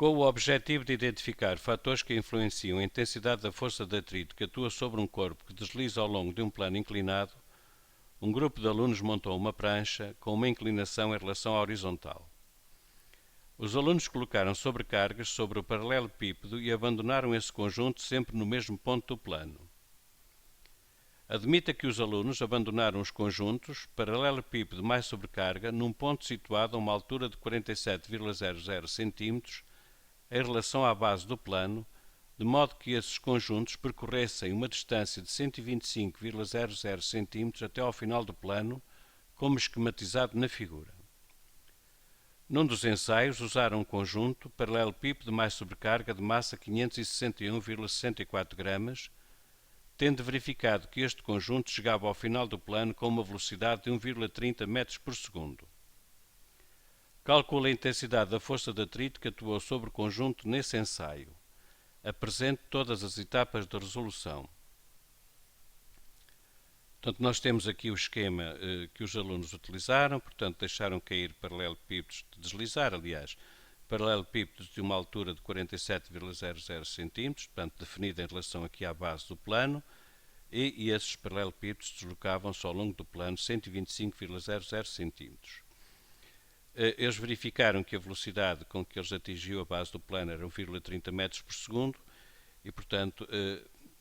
Com o objetivo de identificar fatores que influenciam a intensidade da força de atrito que atua sobre um corpo que desliza ao longo de um plano inclinado, um grupo de alunos montou uma prancha com uma inclinação em relação à horizontal. Os alunos colocaram sobrecargas sobre o paralelepípedo e abandonaram esse conjunto sempre no mesmo ponto do plano. Admita que os alunos abandonaram os conjuntos paralelepípedo mais sobrecarga num ponto situado a uma altura de 47,00 cm em relação à base do plano, de modo que esses conjuntos percorressem uma distância de 125,00 cm até ao final do plano, como esquematizado na figura. Num dos ensaios, usaram um conjunto paralelepípedo mais sobrecarga de massa 561,64 gramas, tendo verificado que este conjunto chegava ao final do plano com uma velocidade de 1,30 metros por segundo. Calcule a intensidade da força de atrito que atuou sobre o conjunto nesse ensaio. Apresente todas as etapas da resolução. Portanto, nós temos aqui o esquema que os alunos utilizaram, portanto, deixaram cair paralelepípedos, deslizar, aliás, paralelepípedos de uma altura de 47,00 cm, portanto, definida em relação aqui à base do plano, e esses paralelepípedos deslocavam-se ao longo do plano 125,00 cm. Eles verificaram que a velocidade com que eles atingiam a base do plano era 1,30 metros por segundo e, portanto,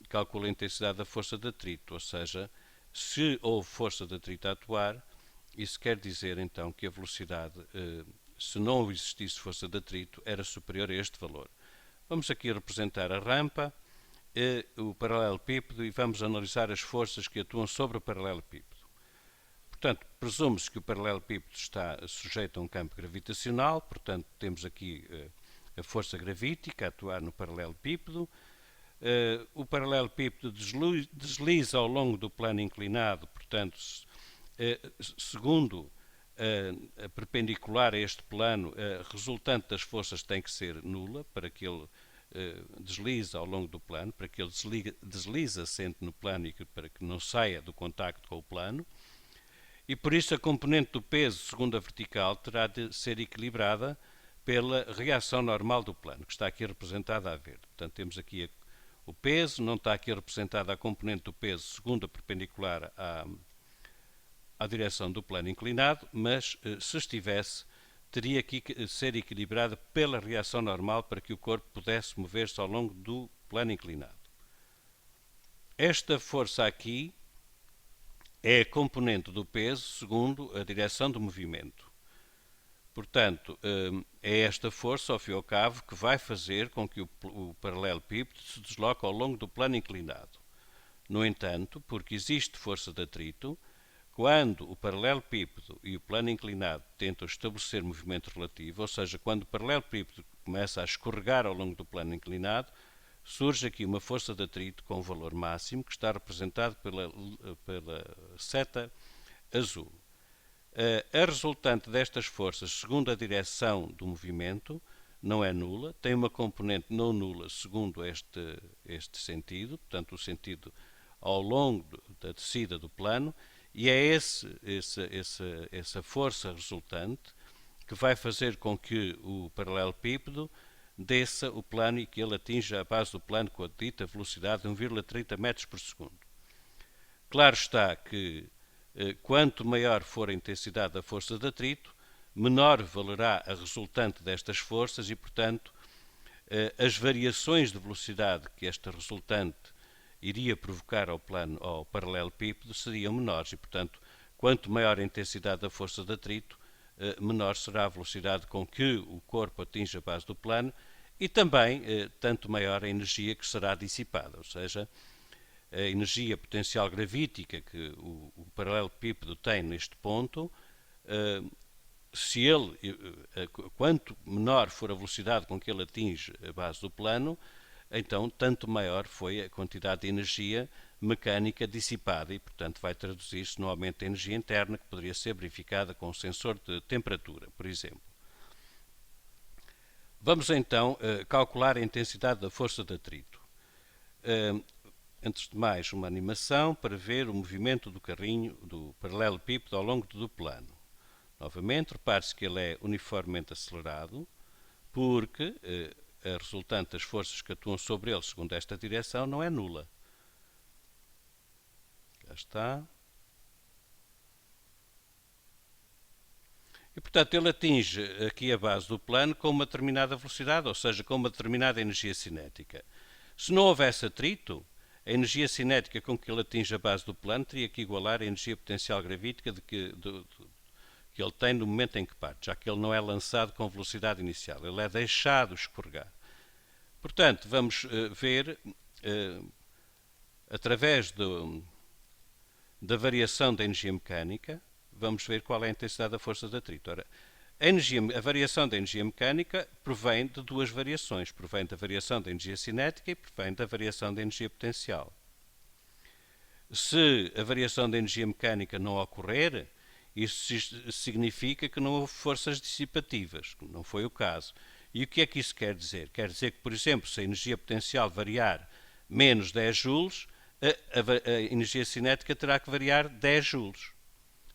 calcula a intensidade da força de atrito, ou seja, se houve força de atrito a atuar, isso quer dizer então que a velocidade, se não existisse força de atrito, era superior a este valor. Vamos aqui representar a rampa, o paralelepípedo e vamos analisar as forças que atuam sobre o paralelepípedo. Portanto, presume-se que o paralelepípedo está sujeito a um campo gravitacional, portanto, temos aqui a força gravítica a atuar no paralelepípedo. O paralelepípedo desliza ao longo do plano inclinado, portanto, segundo a perpendicular a este plano, a resultante das forças tem que ser nula para que ele deslize ao longo do plano, para que ele deslize assente no plano e para que não saia do contacto com o plano. E por isso a componente do peso, segundo a vertical, terá de ser equilibrada pela reação normal do plano, que está aqui representada a verde. Portanto, temos aqui o peso, não está aqui representada a componente do peso segundo a perpendicular à direção do plano inclinado, mas se estivesse, teria que ser equilibrada pela reação normal para que o corpo pudesse mover-se ao longo do plano inclinado. Esta força aqui é a componente do peso segundo a direção do movimento. Portanto, é esta força, ao fim e ao cabo, que vai fazer com que o paralelepípedo se desloque ao longo do plano inclinado. No entanto, porque existe força de atrito, quando o paralelepípedo e o plano inclinado tentam estabelecer movimento relativo, ou seja, quando o paralelepípedo começa a escorregar ao longo do plano inclinado, surge aqui uma força de atrito com valor máximo, que está representado pela seta azul. A resultante destas forças, segundo a direção do movimento, não é nula, tem uma componente não nula segundo este sentido, portanto, o sentido ao longo da descida do plano, e é essa força resultante que vai fazer com que o paralelepípedo desça o plano e que ele atinja a base do plano com a dita velocidade de 1,30 metros por segundo. Claro está que quanto maior for a intensidade da força de atrito, menor valerá a resultante destas forças e, portanto, as variações de velocidade que esta resultante iria provocar ao paralelepípedo seriam menores e, portanto, quanto maior a intensidade da força de atrito, menor será a velocidade com que o corpo atinge a base do plano e também tanto maior a energia que será dissipada, ou seja, a energia potencial gravítica que o paralelepípedo tem neste ponto, quanto menor for a velocidade com que ele atinge a base do plano, então tanto maior foi a quantidade de energia mecânica dissipada e, portanto, vai traduzir-se no aumento da energia interna que poderia ser verificada com um sensor de temperatura, por exemplo. Vamos então calcular a intensidade da força de atrito. Antes de mais, uma animação para ver o movimento do carrinho do paralelepípedo ao longo do plano. Novamente, repare-se que ele é uniformemente acelerado, porque a resultante das forças que atuam sobre ele, segundo esta direção, não é nula. Já está. E, portanto, ele atinge aqui a base do plano com uma determinada velocidade, ou seja, com uma determinada energia cinética. Se não houvesse atrito, a energia cinética com que ele atinge a base do plano teria que igualar a energia potencial gravítica que ele tem no momento em que parte, já que ele não é lançado com velocidade inicial, ele é deixado escorregar. Portanto, vamos ver, através da variação da energia mecânica, vamos ver qual é a intensidade da força de atrito. Ora, a variação da energia mecânica provém de duas variações. Provém da variação da energia cinética e provém da variação da energia potencial. Se a variação da energia mecânica não ocorrer, isso significa que não houve forças dissipativas. Não foi o caso. E o que é que isso quer dizer? Quer dizer que, por exemplo, se a energia potencial variar menos 10 joules, a energia cinética terá que variar 10 joules.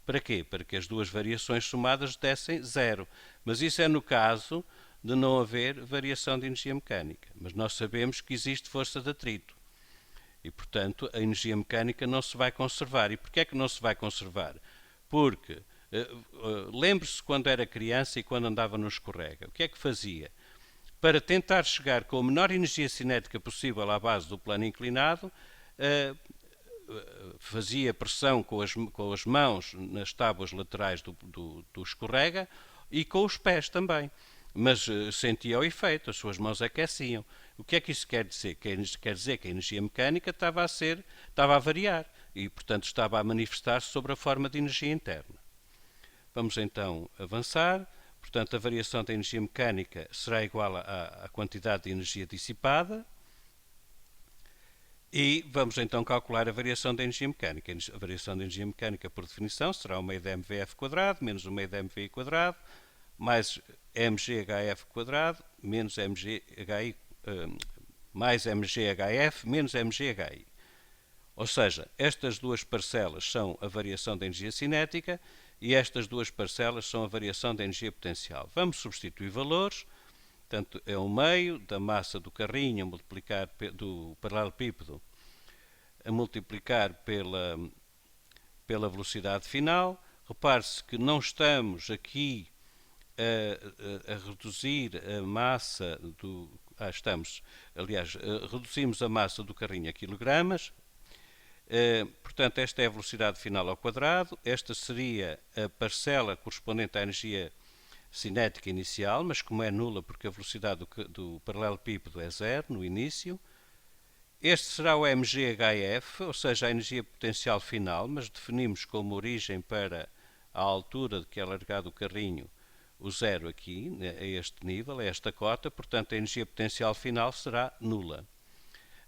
Para quê? Para que as duas variações somadas dessem zero. Mas isso é no caso de não haver variação de energia mecânica. Mas nós sabemos que existe força de atrito. E, portanto, a energia mecânica não se vai conservar. E porquê é que não se vai conservar? Porque, lembre-se quando era criança e quando andava no escorrega. O que é que fazia? Para tentar chegar com a menor energia cinética possível à base do plano inclinado, fazia pressão com as mãos nas tábuas laterais do escorrega e com os pés também. Mas sentia o efeito, as suas mãos aqueciam. O que é que isso quer dizer? Quer dizer que a energia mecânica estava a variar e, portanto, estava a manifestar-se sobre a forma de energia interna. Vamos então avançar. Portanto, a variação da energia mecânica será igual à quantidade de energia dissipada. E vamos então calcular a variação da energia mecânica. A variação da energia mecânica, por definição, será o meio de mvf² menos o meio de mvi² mais mghf² menos mghi, mais mghf menos mghi. Ou seja, estas duas parcelas são a variação da energia cinética e estas duas parcelas são a variação da energia potencial. Vamos substituir valores. Portanto, é o meio da massa do carrinho a multiplicar do paralelepípedo a multiplicar pela velocidade final. Repare-se que não estamos aqui a reduzir a massa do... reduzimos a massa do carrinho a quilogramas. Portanto, esta é a velocidade final ao quadrado. Esta seria a parcela correspondente à energia cinética inicial, mas como é nula porque a velocidade do paralelepípedo é zero no início. Este será o mghf, ou seja, a energia potencial final, mas definimos como origem para a altura de que é largado o carrinho o zero aqui, a este nível, a esta cota, portanto a energia potencial final será nula,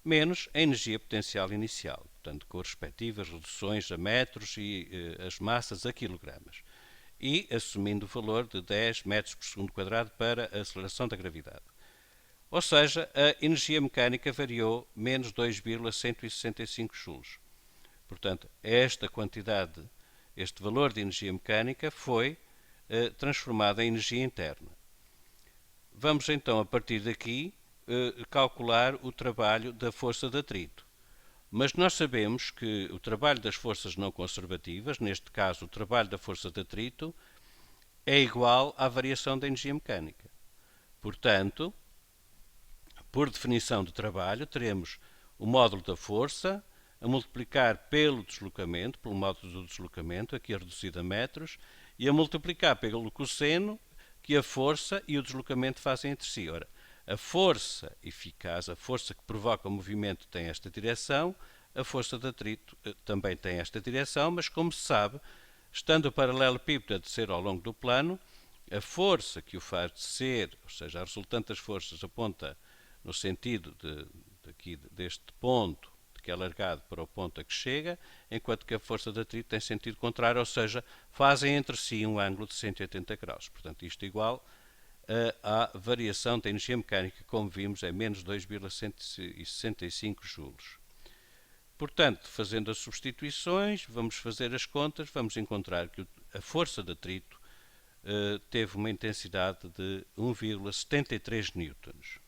menos a energia potencial inicial, portanto com as respectivas reduções a metros e as massas a quilogramas, e assumindo o valor de 10 metros por segundo quadrado para a aceleração da gravidade. Ou seja, a energia mecânica variou menos 2,165 joules. Portanto, esta quantidade, este valor de energia mecânica foi transformado em energia interna. Vamos então, a partir daqui, calcular o trabalho da força de atrito. Mas nós sabemos que o trabalho das forças não conservativas, neste caso o trabalho da força de atrito, é igual à variação da energia mecânica. Portanto, por definição de trabalho, teremos o módulo da força a multiplicar pelo deslocamento, pelo módulo do deslocamento, aqui reduzido a metros, e a multiplicar pelo cosseno que a força e o deslocamento fazem entre si. Ora, a força eficaz, a força que provoca o movimento tem esta direção, a força de atrito também tem esta direção, mas como se sabe, estando o paralelepípedo a descer ao longo do plano, a força que o faz descer, ou seja, a resultante das forças aponta no sentido deste ponto que é largado para o ponto a que chega, enquanto que a força de atrito tem sentido contrário, ou seja, fazem entre si um ângulo de 180 graus. Portanto, isto igual à variação da energia mecânica, como vimos, é menos 2,165 joules. Portanto, fazendo as substituições, vamos fazer as contas, vamos encontrar que a força de atrito teve uma intensidade de 1,73 newtons.